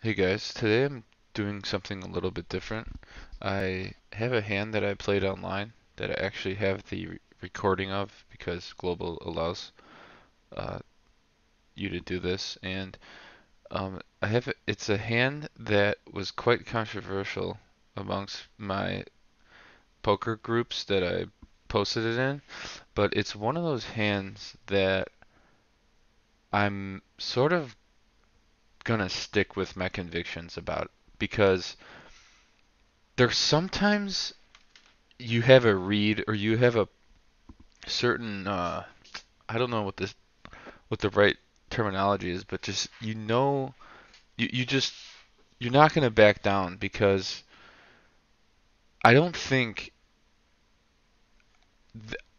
Hey guys, today I'm doing something a little bit different. I have a hand that I played online that I actually have the recording of because Global allows uh, you to do this, and it's a hand that was quite controversial amongst my poker groups that I posted it in, but it's one of those hands that I'm sort of gonna stick with my convictions about because there's sometimes you have a read or you have a certain I don't know what the right terminology is, but just you just you're not going to back down because I don't think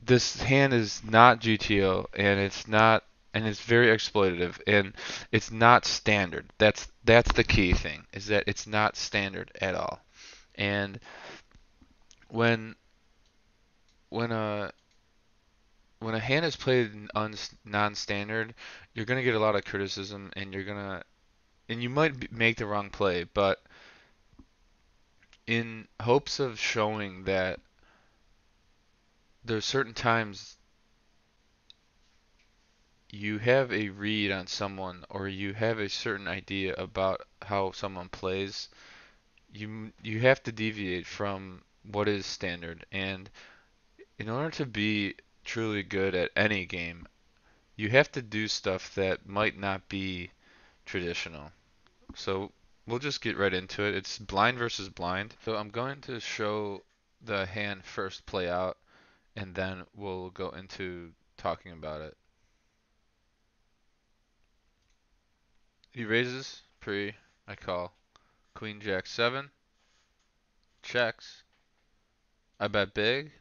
this hand is not GTO and it's very exploitative and it's not standard. That's the key thing is that it's not standard at all. And when when a when a hand is played non-standard, you're gonna get a lot of criticism, and you might make the wrong play, but in hopes of showing that there's certain times you have a read on someone or you have a certain idea about how someone plays, you have to deviate from what is standard. And in order to be truly good at any game, you have to do stuff that might not be traditional. So we'll just get right into it. It's blind versus blind. So I'm going to show the hand first play out, and then we'll go into talking about it. He raises pre, I call. Queen Jack 7, checks. I bet big,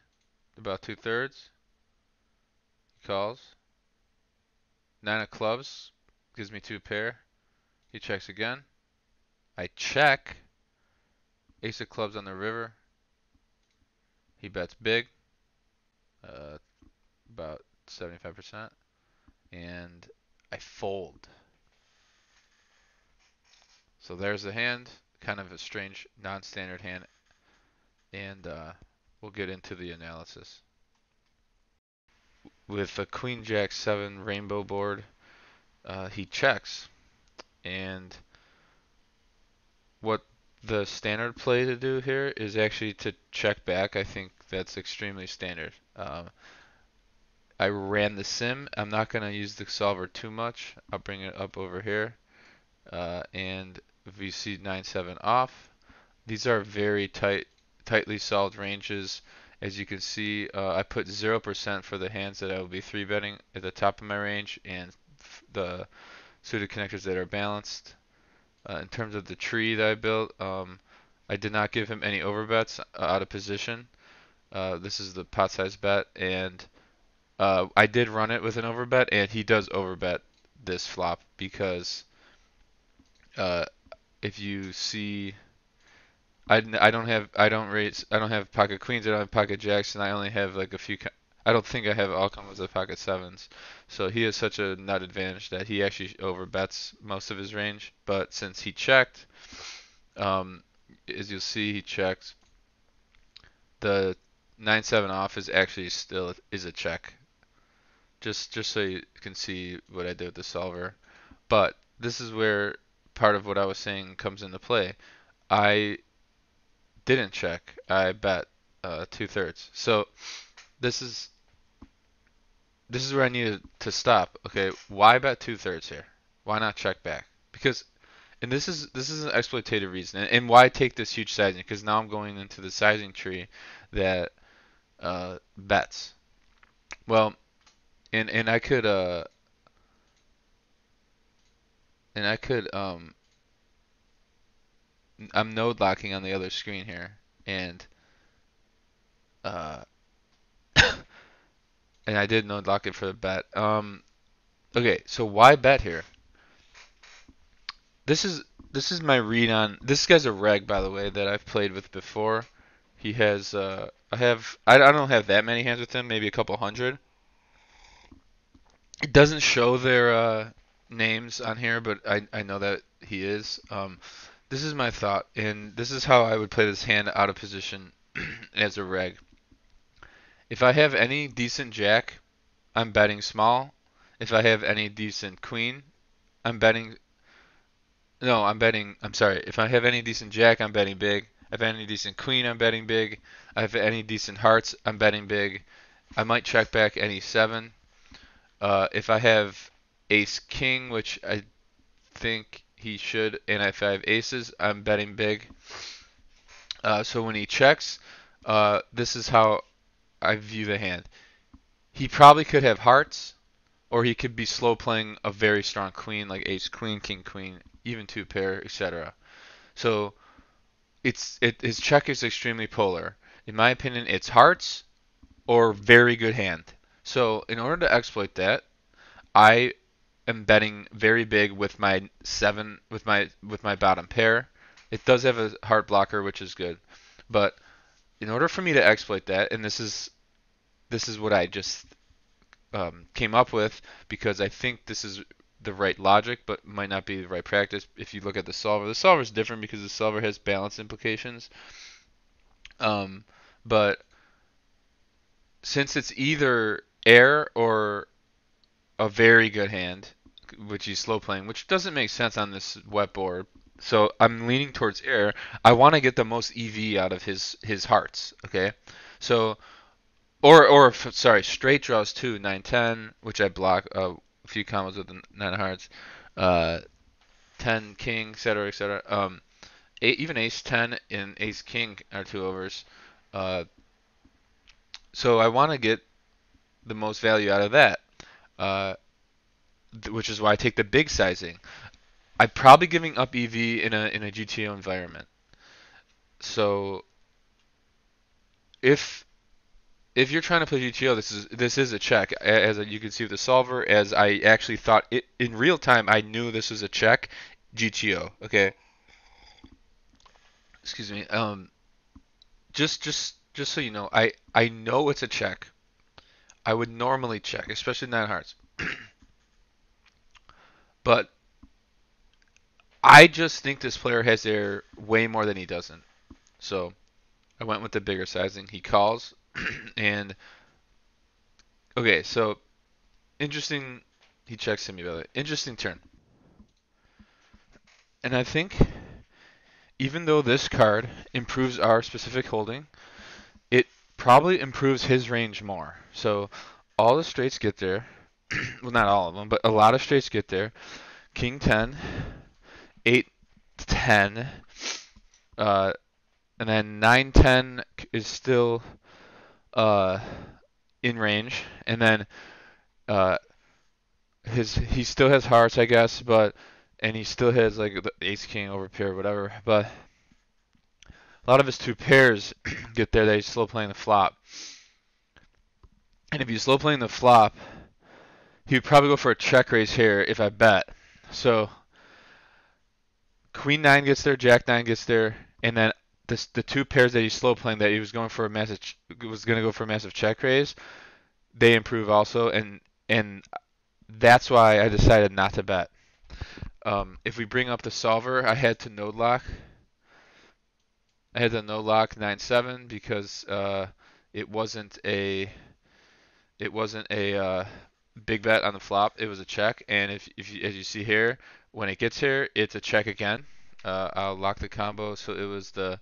about 2/3. He calls. Nine of clubs gives me two pair. He checks again. I check. Ace of clubs on the river. He bets big, uh, about 75%, and I fold. So there's the hand, kind of a strange non-standard hand, and we'll get into the analysis. With a Queen Jack 7 rainbow board, he checks, and what the standard play to do here is actually to check back. I think that's extremely standard. I ran the sim. I'm not going to use the solver too much. I'll bring it up over here. And if you see 9-7 off, these are very tightly solved ranges. As you can see, I put 0% for the hands that I will be 3-betting at the top of my range and the suited connectors that are balanced. In terms of the tree that I built, I did not give him any overbets out of position. This is the pot size bet, and I did run it with an overbet, and he does overbet this flop because uh, if you see I don't have pocket queens, I don't have pocket jacks, and I only have like a few. I don't think I have all combos of pocket sevens. So he has such a nut advantage that he actually overbets most of his range. But since he checked, um, as you'll see, he checked. The 9-7 off is actually still is a check. Just so you can see what I did with the solver. But this is where part of what I was saying comes into play. I didn't check. I bet 2/3. So this is this is where I needed to stop. Okay, why bet 2/3 here? Why not check back? Because and this is an exploitative reason. And why take this huge sizing? Because now I'm going into the sizing tree that bets. Well, and I could I'm node locking on the other screen here, and uh and I did node lock it for the bet. Okay, so why bet here? This is this is my read on this guy's a reg, by the way, that I've played with before. He has I don't have that many hands with him, maybe a couple hundred. It doesn't show their names on here, but I know that he is. This is my thought, and this is how I would play this hand out of position as a reg. If I have any decent jack, I'm betting small. If I have any decent queen, I'm betting. No, I'm betting. I'm sorry. If I have any decent jack, I'm betting big. If I have any decent queen, I'm betting big. I have any decent hearts, I'm betting big. I might check back any seven. If I have ace king, which I think he should, and if I have aces, I'm betting big. So when he checks, this is how I view the hand. He probably could have hearts, or he could be slow playing a very strong queen like ace queen, king queen, even two pair, etc. So his check is extremely polar. In my opinion, it's hearts or very good hand. So in order to exploit that, I am betting very big with my seven with my bottom pair. It does have a heart blocker, which is good, but in order for me to exploit that, and this is what I just came up with because I think this is the right logic, but might not be the right practice. If you look at the solver is different because the solver has balance implications. Um, but since it's either air or a very good hand, which he's slow playing, which doesn't make sense on this wet board. So I'm leaning towards air. I want to get the most EV out of his hearts. Okay, so sorry, straight draws too, 9-10, which I block a few combos with the nine of hearts, uh, 10 king, etc. etc. Even ace 10 and ace king are two overs. Uh, so I want to get the most value out of that. Uh, which is why I take the big sizing. I'm probably giving up EV in a GTO environment. So if if you're trying to play GTO, this is a check. You can see with the solver, as I actually thought it in real time, I knew this was a check. GTO. Okay. Excuse me. Just so you know, I know it's a check. I would normally check, especially nine hearts. But I just think this player has air way more than he doesn't. So I went with the bigger sizing. He calls, and okay, so interesting. He checks him, by the way. Interesting turn. And I think even though this card improves our specific holding, it probably improves his range more. So all the straights get there. Well, not all of them, but a lot of straights get there. King 10, 8 10, uh, and then 9 10 is still uh, in range, and then uh, he still has hearts, I guess, but and he still has like the ace king over pair, whatever. But a lot of his two pairs get there that he's slow playing the flop. And if he's slow playing the flop, he would probably go for a check raise here if I bet. So Queen 9 gets there, Jack 9 gets there, and then the two pairs that he's slow playing that he was going for a massive was going to go for a massive check raise, they improve also, and that's why I decided not to bet. If we bring up the solver, I had to node lock. I had to node lock 9-7 because it wasn't a it wasn't a big bet on the flop. It was a check, and if you, as you see here, when it gets here, it's a check again. I'll lock the combo, so it was the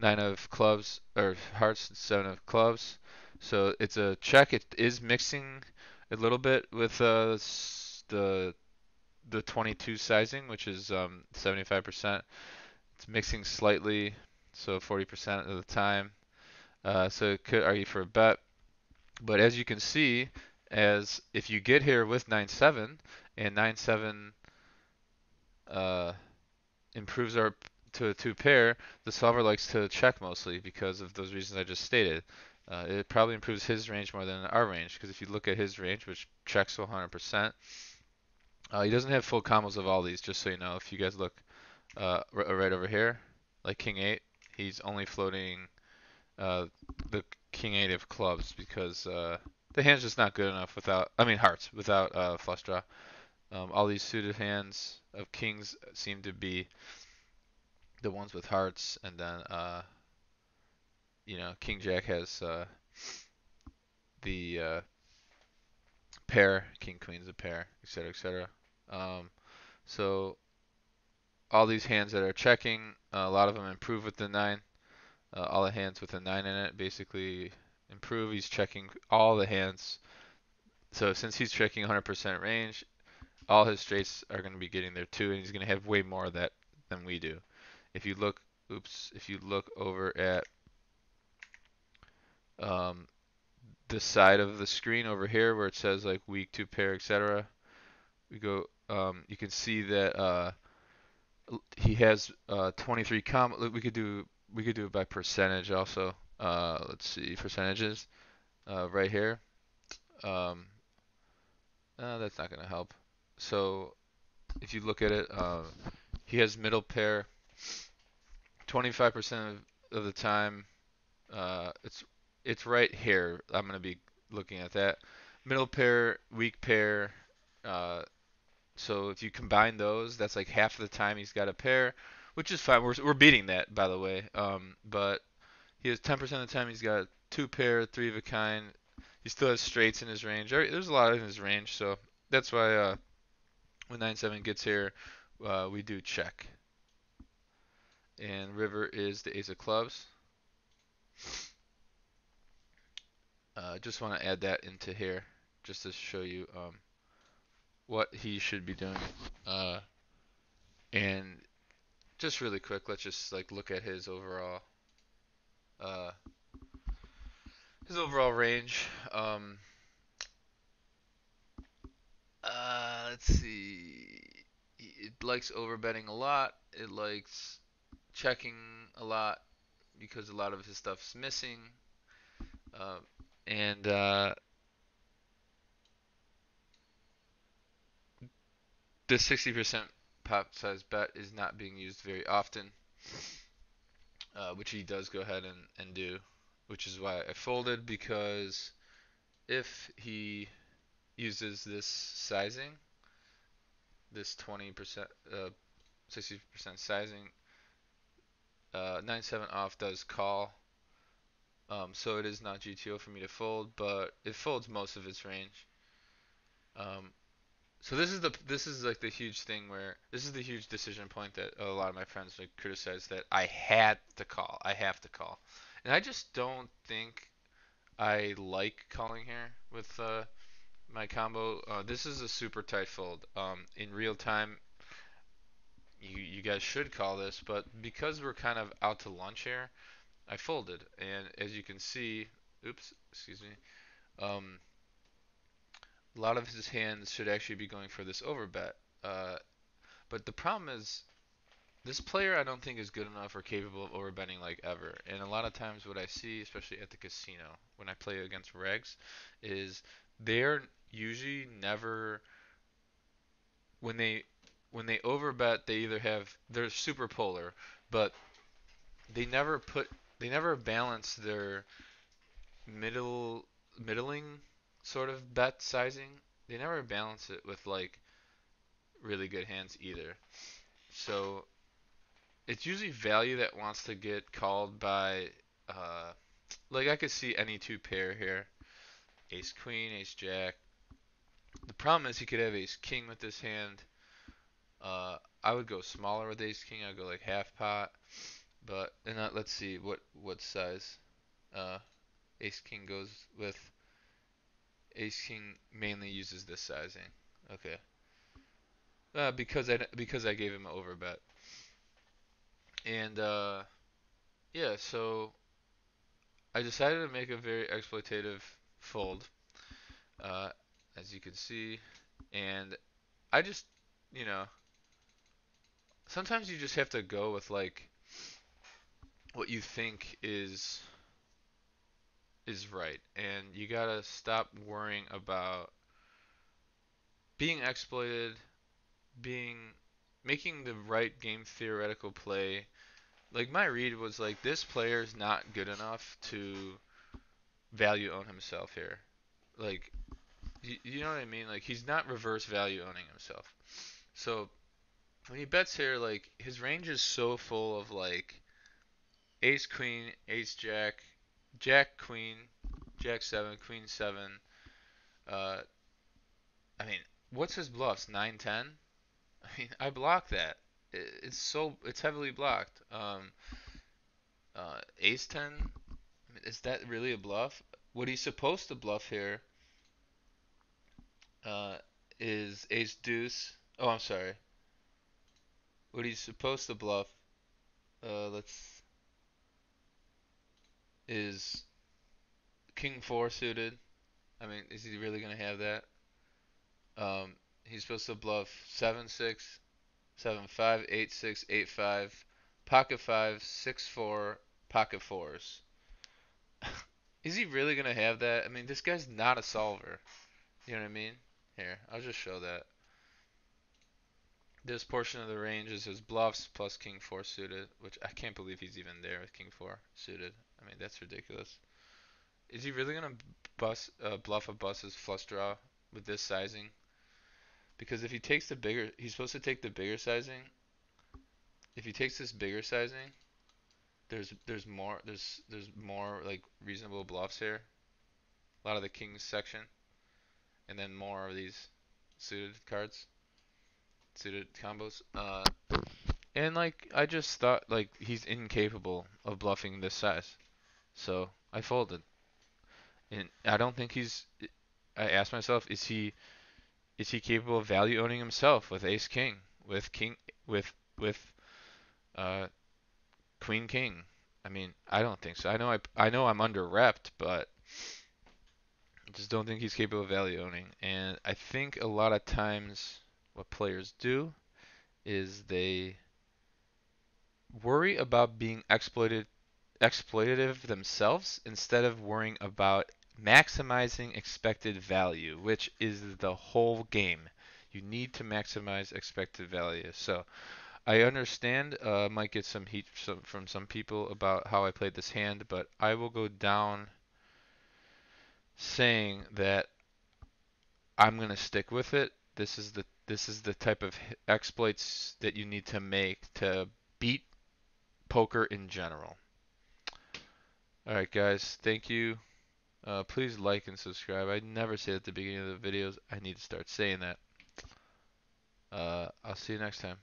nine of clubs or hearts, seven of clubs. So it's a check. It is mixing a little bit with the 22 sizing, which is 75%. It's mixing slightly, so 40% of the time. So it could argue for a bet. But as you can see, as if you get here with 9-7 and 9-7 uh, improves our to a two pair, the solver likes to check mostly because of those reasons I just stated. It probably improves his range more than our range because if you look at his range, which checks 100%, he doesn't have full combos of all these. Just so you know, if you guys look right over here, like King 8, he's only floating the King 8 of clubs because the hand's just not good enough without, I mean hearts, without flush draw. All these suited hands of kings seem to be the ones with hearts, and then King Jack has the pair, King Queen's a pair, etc., etc. Um, so all these hands that are checking, a lot of them improve with the nine. All the hands with a nine in it basically improve. He's checking all the hands. So since he's checking 100% range, all his straights are going to be getting there too, and he's going to have way more of that than we do. If you look, if you look over at um, this side of the screen over here where it says like weak two pair, etc. We go, you can see that he has 23 we could do it by percentage also. Let's see percentages right here. Um, that's not gonna help. So if you look at it, he has middle pair 25% of the time. It's right here. I'm gonna be looking at that. Middle pair, weak pair. Uh, so if you combine those, that's like half of the time he's got a pair, which is fine. We're beating that, by the way. But he has 10% of the time he's got two pair, three of a kind. He still has straights in his range. There's a lot in his range, so that's why when 9-7 gets here, we do check. And river is the ace of clubs. Just want to add that into here just to show you what he should be doing. And just really quick, let's just like look at uh, his overall range. Let's see. It likes overbetting a lot. It likes checking a lot because a lot of his stuff's missing. Uh, and this 60% pot size bet is not being used very often, which he does go ahead and do, which is why I folded, because if he uses this sizing, this 20%, 60% sizing, 9-7 off does call. So it is not GTO for me to fold, but it folds most of its range. Um, so this is like the huge thing where this is the huge decision point that a lot of my friends like criticize, that I had to call. I have to call, and I just don't think I like calling here with my combo. This is a super tight fold. In real time, you guys should call this, but because we're kind of out to lunch here, I folded, and as you can see, oops, excuse me. Um, a lot of his hands should actually be going for this overbet. Uh, but the problem is, this player I don't think is good enough or capable of overbetting like ever. And a lot of times what I see, especially at the casino, when I play against regs, is they're usually never when they overbet, they either have they're super polar, but they never put they never balance their middling sort of bet sizing. They never balance it with like really good hands either. So it's usually value that wants to get called by uh like I could see any two pair here. Ace queen, ace jack. The problem is he could have ace king with this hand. I would go smaller with ace king. I'd go like half pot. But and let's see what size ace king goes with. Ace king mainly uses this sizing. Okay. Because I gave him an overbet. And yeah, so I decided to make a very exploitative fold, uh, as you can see, and I just, you know, sometimes you just have to go with like what you think is right, and you gotta stop worrying about being exploited, being making the right game theoretical play. Like my read was like this player's not good enough to value own himself here. Like you know what I mean? Like he's not reverse value owning himself. So when he bets here, like his range is so full of like ace queen, ace jack, jack queen, jack seven, queen seven. Uh, I mean, what's his bluffs? 9 10. I mean, I block that. It's heavily blocked. Ace 10. I mean, is that really a bluff? What he's supposed to bluff here uh, is ace deuce. Oh, I'm sorry. What he's supposed to bluff, let's is king four suited. I mean, is he really gonna have that? He's supposed to bluff 7 6, 7 5, 8 6, 8 5, pocket five, 6 4, pocket fours. Is he really gonna have that? I mean, this guy's not a solver. You know what I mean? Here, I'll just show that. This portion of the range is his bluffs plus king four suited, which I can't believe he's even there with king four suited. I mean, that's ridiculous. Is he really gonna bluff a bus's flush draw with this sizing? Because if he takes the bigger, he's supposed to take the bigger sizing. If he takes this bigger sizing, there's more like reasonable bluffs here. A lot of the kings section, and then more of these suited cards, suited combos. And like I just thought like he's incapable of bluffing this size, so I folded. And I don't think he's. I asked myself, is he capable of value owning himself with ace king, with king, with uh queen king? I mean, I don't think so. I know I'm under repped, but I just don't think he's capable of value owning. And I think a lot of times what players do is they worry about being exploitative themselves instead of worrying about maximizing expected value, which is the whole game. You need to maximize expected value. So I understand, might get some heat from some people about how I played this hand, but I will go down saying that I'm gonna stick with it. This is the type of exploits that you need to make to beat poker in general. All right, guys, thank you. Please like and subscribe. I never say at the beginning of the videos. I need to start saying that. I'll see you next time.